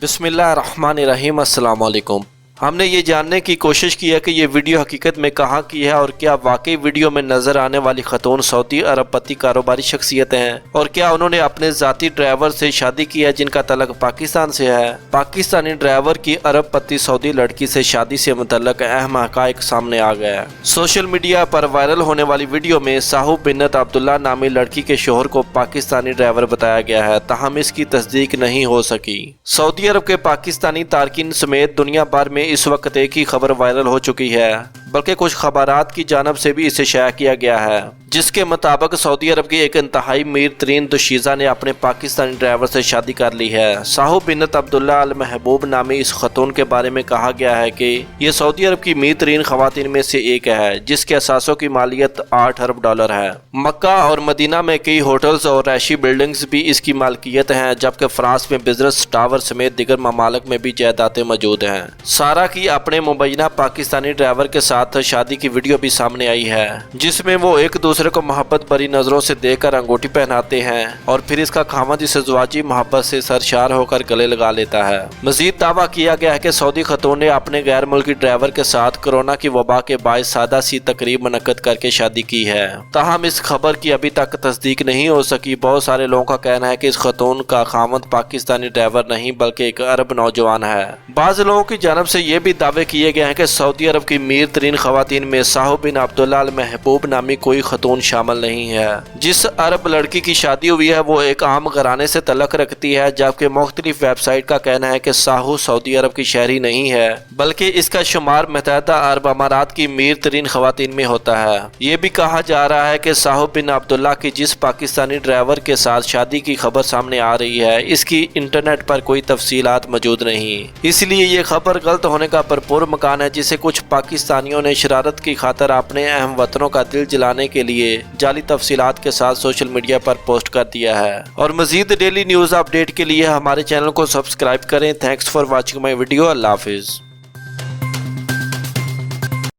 बिस्मिल्लाहिर्रहमानिर्रहीम। अस्सलाम वालेकुम। हमने ये जानने की कोशिश की है कि ये वीडियो हकीकत में कहाँ की है और क्या वाकई वीडियो में नजर आने वाली खतून सऊदी अरबपति कारोबारी शख्सियतें हैं और क्या उन्होंने अपने जाती ड्राइवर से शादी की है जिनका तलक पाकिस्तान से है। पाकिस्तानी ड्राइवर की अरबपति सऊदी लड़की से शादी से मुतल्लक अहम हकायक सामने आ गया है। सोशल मीडिया पर वायरल होने वाली वीडियो में साहू बिन्नत अब्दुल्ला नामी लड़की के शोहर को पाकिस्तानी ड्राइवर बताया गया है, ताहम इसकी तस्दीक नहीं हो सकी। सऊदी अरब के पाकिस्तानी तारकिन समेत दुनिया भर में इस वक्त एक ही खबर वायरल हो चुकी है, बल्कि कुछ खबरात की जानब से भी इसे शाया किया गया है, जिसके मुताबिक सऊदी अरब की एक इंतहाई मीर तरीन दुशीज़ा ने अपने पाकिस्तानी ड्राइवर से शादी कर ली है। साहू बिन्नत अब्दुल्ला अल महबूब नामी इस खतून के बारे में कहा गया है कि ये सऊदी अरब की मीर तरीन खवातीन में से एक है, जिसके असासों की मालियत 8 अरब डॉलर है। मक्का और मदीना में कई होटल्स और रैशी बिल्डिंग्स भी इसकी मालकियत हैं, जबकि फ्रांस में बिजनेस टावर समेत दिगर ममालिक में भी जायदादें मौजूद हैं। सारा की अपने मुबैना पाकिस्तानी ड्राइवर के साथ शादी की वीडियो भी सामने आई है, जिसमें वो एक दूसरे को मोहब्बत भरी नजरों से देखकर अंगूठी पहनाते हैं और फिर इसका खामद इस ज़वाजी मोहब्बत से सरशार होकर गले लगा लेता है। मजीद दावा किया गया है कि सऊदी खतून ने अपने गैर मुल्की ड्राइवर के साथ कोरोना की वबा के बायस सादा सी तकरीब मुनक्कद करके शादी की है, ताहम इस खबर की अभी तक तस्दीक नहीं हो सकी। बहुत सारे लोगों का कहना है कि इस खतून का खामद पाकिस्तानी ड्राइवर नहीं बल्कि एक अरब नौजवान है। बाज़ लोगों की जानब से ये भी दावे किए गए हैं कि सऊदी अरब की मीर तरीन खवातीन में साहू बिन अब्दुल्ला अल महबूब नामी कोई खतून शामिल नहीं है। जिस अरब लड़की की शादी हुई है वो एक आम घराने से तल्लक रखती है, जबकि मुख्तलिफ वेबसाइट का कहना है कि साहू सऊदी अरब की शहरी नहीं है, बल्कि इसका शुमार मुत्तहिदा अरब अमारात की मीर तरीन खवातीन में होता है। ये भी कहा जा रहा है कि साहू बिन अब्दुल्ला की जिस पाकिस्तानी ड्राइवर के साथ शादी की खबर सामने आ रही है, इसकी इंटरनेट पर कोई तफसीलात मौजूद नहीं, इसलिए ये खबर गलत होने का भरपूर मकान है, जिसे कुछ पाकिस्तानियों ने शरारत की खातर अपने अहम वतनों का दिल जलाने के लिए जाली तफसीलात के साथ सोशल मीडिया पर पोस्ट कर दिया है। और मजीद डेली न्यूज़ अपडेट के लिए हमारे चैनल को सब्सक्राइब करें। Thanks for watching my video. अल्लाह हाफिज़।